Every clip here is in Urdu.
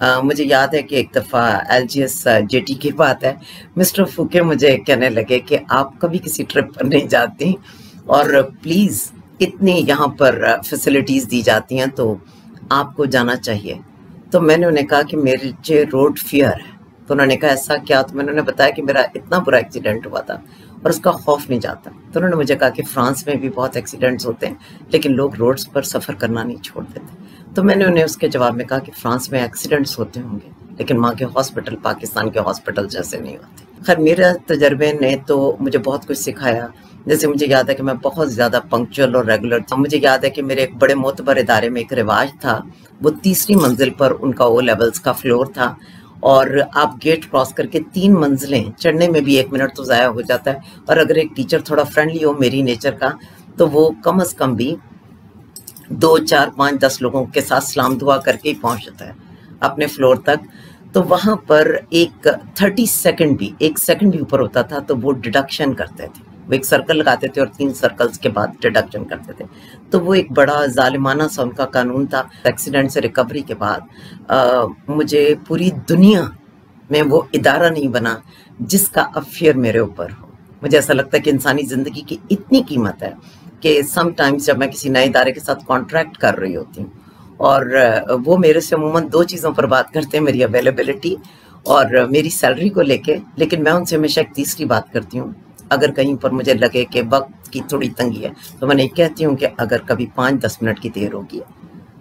مجھے یاد ہے کہ ایک دفعہ LGS JT کی بات ہے، مسٹر فوکے مجھے کہنے لگے کہ آپ کبھی کسی ٹرپ پر نہیں جاتی اور پلیز اتنی یہاں پر فیسلٹیز دی جاتی ہیں تو آپ کو جانا چاہیے. تو میں نے انہیں کہا کہ میرے روڈ فیئر ہے. تو انہوں نے کہا ایسا کیا؟ تو میں نے انہیں بتایا کہ میرا اتنا برا ایکسیڈنٹ ہوا تھا اور اس کا خوف نہیں جاتا. تو انہوں نے مجھے کہا کہ فرانس میں بھی بہت ایکسیڈنٹس ہوتے ہیں لیکن لوگ روڈز پر سفر کرنا نہیں چھوڑ دیتے. تو میں نے انہیں اس کے جواب میں کہا کہ فرانس میں ایکسیڈنٹس ہوتے ہوں گے لیکن وہاں کے ہاسپٹل پاکستان کے ہاسپٹل جیسے نہیں ہوتے. خیر میرے تجربے نے تو مجھے بہت کچھ سکھایا. جیسے مجھے یاد ہے کہ میں بہت زیادہ پنکچوئل اور ریگولر تھا. مجھے یاد ہے کہ میرے ایک بڑے معتبر ادارے میں ایک رواج تھا، وہ 3ری منزل پر ان کا O لیولز کا فلور تھا اور آپ گیٹ کراس کر کے 3 منزلیں چڑھنے میں بھی 1 منٹ تو ضائع ہو جاتا ہے. اور اگر ایک ٹیچر تھوڑا فرینڈلی ہو میری نیچر کا تو وہ کم از کم بھی 2 4 5 10 لوگوں کے ساتھ سلام دعا کر کے ہی پہنچ جاتا ہے اپنے فلور تک. تو وہاں پر ایک 30 سیکنڈ بھی، 1 سیکنڈ بھی اوپر ہوتا تھا تو وہ ڈیڈکشن کرتے تھے. وہ ایک سرکل لگاتے تھے اور 3 سرکلز کے بعد ڈیڈکشن کرتے تھے. تو وہ ایک بڑا ظالمانہ سا ان کا قانون تھا. ایکسیڈنٹ سے ریکوری کے بعد مجھے پوری دنیا میں وہ ادارہ نہیں بنا جس کا اب فیئر میرے اوپر ہو. مجھے ایسا لگتا ہے کہ انسانی زندگی کی اتنی قیمت ہے کہ سم ٹائمز جب میں کسی نئے ادارے کے ساتھ کانٹریکٹ کر رہی ہوتی ہوں اور وہ میرے سے عموماً 2 چیزوں پر بات کرتے ہیں، میری اویلیبلٹی اور میری سیلری کو لے کے، لیکن میں ان سے ہمیشہ ایک تیسری بات کرتی ہوں. اگر کہیں پر مجھے لگے کہ وقت کی تھوڑی تنگی ہے تو میں نہیں کہتی ہوں کہ اگر کبھی 5-10 منٹ کی دیر ہوگی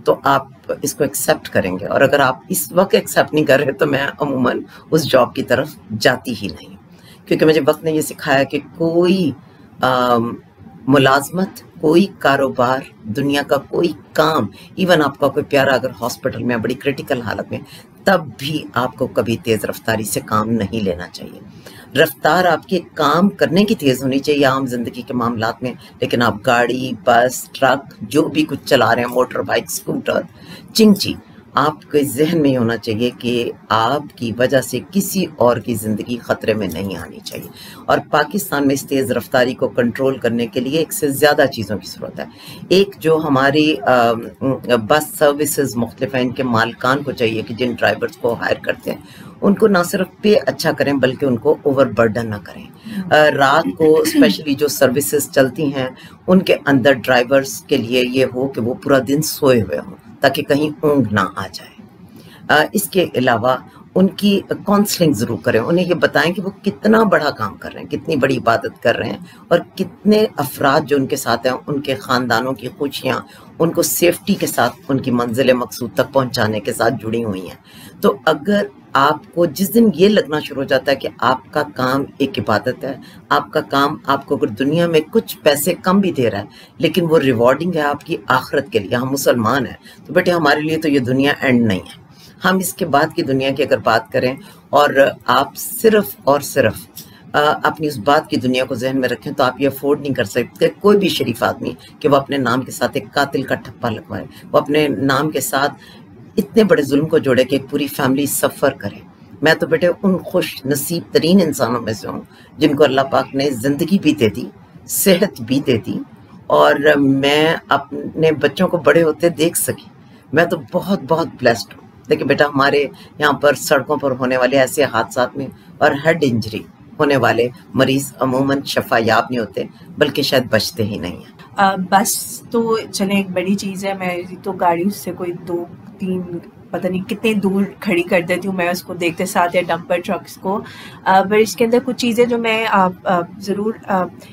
تو آپ اس کو ایکسیپٹ کریں گے، اور اگر آپ اس وقت ایکسیپٹ نہیں کر رہے تو میں عموماً اس جاب کی طرف جاتی ہی نہیں. کیونکہ مجھے وقت نے یہ سکھایا کہ کوئی ملازمت، کوئی کاروبار، دنیا کا کوئی کام، ایون آپ کا کوئی پیارا اگر ہاسپٹل میں بڑی کریٹیکل حالت میں، تب بھی آپ کو کبھی تیز رفتاری سے کام نہیں لینا چاہیے. رفتار آپ کے کام کرنے کی تیز ہونی چاہیے عام زندگی کے معاملات میں، لیکن آپ گاڑی، بس، ٹرک جو بھی کچھ چلا رہے ہیں، موٹر بائک، اسکوٹر، چنچی، آپ کے ذہن میں یہ ہونا چاہیے کہ آپ کی وجہ سے کسی اور کی زندگی خطرے میں نہیں آنی چاہیے. اور پاکستان میں اس تیز رفتاری کو کنٹرول کرنے کے لیے ایک سے زیادہ چیزوں کی ضرورت ہے. ایک جو ہماری بس سروسز مختلف ہیں، ان کے مالکان کو چاہیے کہ جن ڈرائیورز کو ہائر کرتے ہیں ان کو نہ صرف پے اچھا کریں بلکہ ان کو اوور برڈن نہ کریں. رات کو اسپیشلی جو سروسز چلتی ہیں ان کے اندر ڈرائیورز کے لیے یہ ہو کہ وہ پورا دن سوئے ہوئے ہوں تاکہ کہیں اونگ نہ آ جائے. اس کے علاوہ ان کی کاؤنسلنگ ضرور کریں، انہیں یہ بتائیں کہ وہ کتنا بڑا کام کر رہے ہیں، کتنی بڑی عبادت کر رہے ہیں، اور کتنے افراد جو ان کے ساتھ ہیں ان کے خاندانوں کی خوشیاں ان کو سیفٹی کے ساتھ ان کی منزل مقصود تک پہنچانے کے ساتھ جڑی ہوئی ہیں. تو اگر آپ کو جس دن یہ لگنا شروع ہو جاتا ہے کہ آپ کا کام ایک عبادت ہے، آپ کا کام آپ کو اگر دنیا میں کچھ پیسے کم بھی دے رہا ہے لیکن وہ ریوارڈنگ ہے آپ کی آخرت کے لیے، ہم مسلمان ہیں تو بیٹے ہمارے لیے تو یہ دنیا اینڈ نہیں ہے. ہم اس کے بعد کی دنیا کی اگر بات کریں اور آپ صرف اور صرف اپنی اس بات کی دنیا کو ذہن میں رکھیں تو آپ یہ افورڈ نہیں کر سکتے کوئی بھی شریف آدمی کہ وہ اپنے نام کے ساتھ ایک قاتل کا ٹھپا لگوائے، وہ اپنے نام کے ساتھ اتنے بڑے ظلم کو جوڑے کہ ایک پوری فیملی سفر کرے. میں تو بیٹے ان خوش نصیب ترین انسانوں میں سے ہوں جن کو اللہ پاک نے زندگی بھی دے دی، صحت بھی دے دی، اور میں اپنے بچوں کو بڑے ہوتے دیکھ سکی. میں تو بہت بہت بلیسڈ ہوں. لیکن بیٹا ہمارے یہاں پر سڑکوں پر ہونے والے ایسے حادثات میں اور ہیڈ انجری ہونے والے مریض عموماً شفا یاب نہیں ہوتے بلکہ شاید بچتے ہی نہیں ہیں. بس تو چلیں ایک بڑی چیز ہے، میں تو گاڑی سے کوئی 2-3 پتہ نہیں کتنے دور کھڑی کر دیتی ہوں میں اس کو دیکھتے ساتھ، یا ڈمپر ٹرکس کو. پر اس کے اندر کچھ چیزیں جو میں ضرور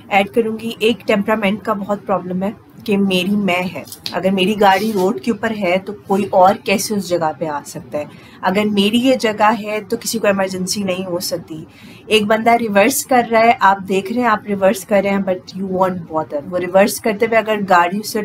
ایڈ کروں گی. ایک ٹیمپرامنٹ کا بہت پرابلم ہے کہ میری میں ہے، اگر میری گاڑی روڈ کے اوپر ہے تو کوئی اور کیسے اس جگہ پہ آ سکتا ہے. اگر میری یہ جگہ ہے تو کسی کو ایمرجنسی نہیں ہو سکتی. ایک بندہ ریورس کر رہا ہے، آپ دیکھ رہے ہیں آپ ریورس کر رہے ہیں بٹ یو وانٹ بادر. وہ ریورس کرتے ہوئے اگر گاڑی سے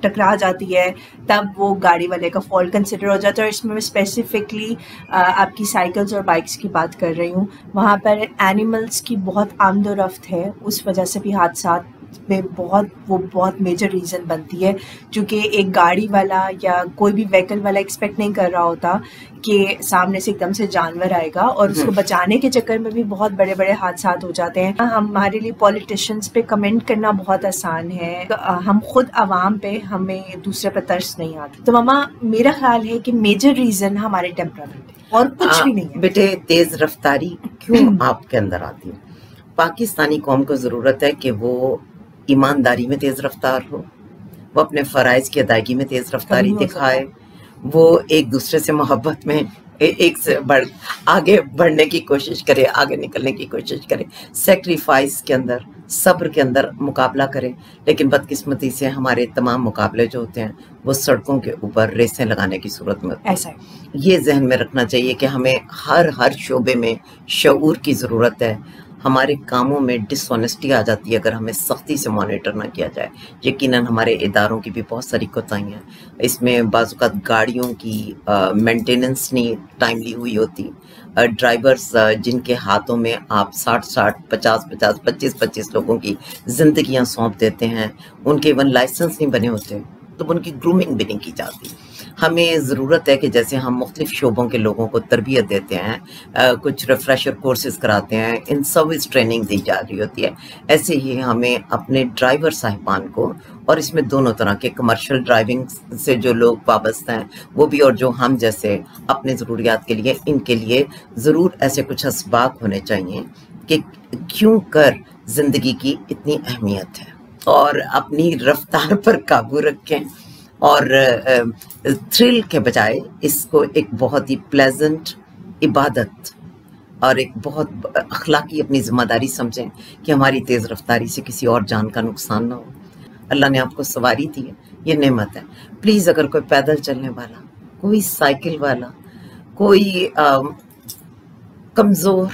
ٹکرا جاتی ہے تب وہ گاڑی والے کا فالٹ کنسیڈر ہو جاتا ہے. اور اس میں اسپیسیفکلی آپ کی سائیکلز اور بائکس کی بات کر رہی ہوں. وہاں پر اینیملس کی بہت آمد و رفت ہے، اس وجہ سے بھی حادثات میں وہ بہت میجر ریزن بنتی ہے، چونکہ ایک گاڑی والا یا کوئی بھی وہیکل والا ایکسپیکٹ نہیں کر رہا ہوتا کہ سامنے سے ایک دم سے جانور آئے گا، اور اس کو بچانے کے چکر میں بھی بہت بڑے بڑے حادثات ہو جاتے ہیں. ہمارے لیے پولیٹیشینس پہ کمنٹ کرنا بہت آسان ہے، ہم خود عوام پہ ہمیں دوسرے پہ ترس نہیں آتی. تو ماما میرا خیال ہے کہ میجر ریزن ہمارے ٹیمپرامنٹ ہے اور کچھ بھی نہیں ہے. بیٹے تیز رفتاری کیوں آپ کے اندر آتی ہے؟ پاکستانی قوم کو ضرورت ہے کہ وہ ایمانداری میں تیز رفتار ہو، وہ اپنے فرائض کی ادائیگی میں تیز رفتاری دکھائے، وہ ایک دوسرے سے محبت میں ایک سے آگے بڑھنے کی کوشش کرے، آگے نکلنے کی کوشش کرے، سیکریفائس کے اندر، صبر کے اندر مقابلہ کرے. لیکن بدقسمتی سے ہمارے تمام مقابلے جو ہوتے ہیں وہ سڑکوں کے اوپر ریسیں لگانے کی صورت میں ہوتے ہیں. یہ ذہن میں رکھنا چاہیے کہ ہمیں ہر شعبے میں شعور کی ضرورت ہے. ہمارے کاموں میں ڈس آنیسٹی آ جاتی ہے اگر ہمیں سختی سے مانیٹر نہ کیا جائے. یقیناً ہمارے اداروں کی بھی بہت ساری کوتاہیاں ہیں. اس میں بعض اوقات گاڑیوں کی مینٹیننس نہیں ٹائملی ہوئی ہوتی. ڈرائیورز جن کے ہاتھوں میں آپ 60 50 25 لوگوں کی زندگیاں سونپ دیتے ہیں، ان کے ایون لائسنس نہیں بنے ہوتے تو ان کی گرومنگ بھی نہیں کی جاتی. ہمیں ضرورت ہے کہ جیسے ہم مختلف شعبوں کے لوگوں کو تربیت دیتے ہیں، کچھ ریفریشر کورسز کراتے ہیں، ان سروس ٹریننگ دی جا رہی ہوتی ہے، ایسے ہی ہمیں اپنے ڈرائیور صاحبان کو، اور اس میں دونوں طرح کے کمرشل ڈرائیونگ سے جو لوگ وابستہ ہیں وہ بھی، اور جو ہم جیسے اپنے ضروریات کے لیے، ان کے لیے ضرور ایسے کچھ اسباق ہونے چاہیے کہ کیوں کر زندگی کی اتنی اہمیت ہے، اور اپنی رفتار پر قابو رکھیں، اور تھرل کے بجائے اس کو ایک بہت ہی پلیزنٹ عبادت اور ایک بہت اخلاقی اپنی ذمہ داری سمجھیں کہ ہماری تیز رفتاری سے کسی اور جان کا نقصان نہ ہو. اللہ نے آپ کو سواری دی ہے، یہ نعمت ہے. پلیز اگر کوئی پیدل چلنے والا، کوئی سائیکل والا، کوئی کمزور،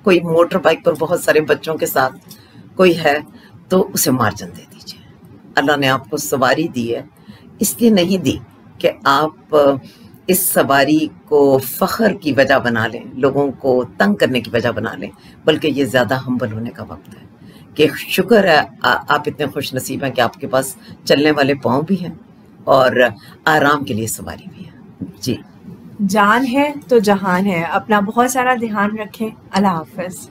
کوئی موٹر بائک پر بہت سارے بچوں کے ساتھ کوئی ہے تو اسے مارجن دے دیجیے. اللہ نے آپ کو سواری دی ہے، اس لیے نہیں دی کہ آپ اس سواری کو فخر کی وجہ بنا لیں، لوگوں کو تنگ کرنے کی وجہ بنا لیں، بلکہ یہ زیادہ ہمبل ہونے کا وقت ہے کہ شکر ہے آپ اتنے خوش نصیب ہیں کہ آپ کے پاس چلنے والے پاؤں بھی ہیں اور آرام کے لیے سواری بھی ہے. جی، جان ہے تو جہان ہے. اپنا بہت سارا دھیان رکھیں. اللہ حافظ.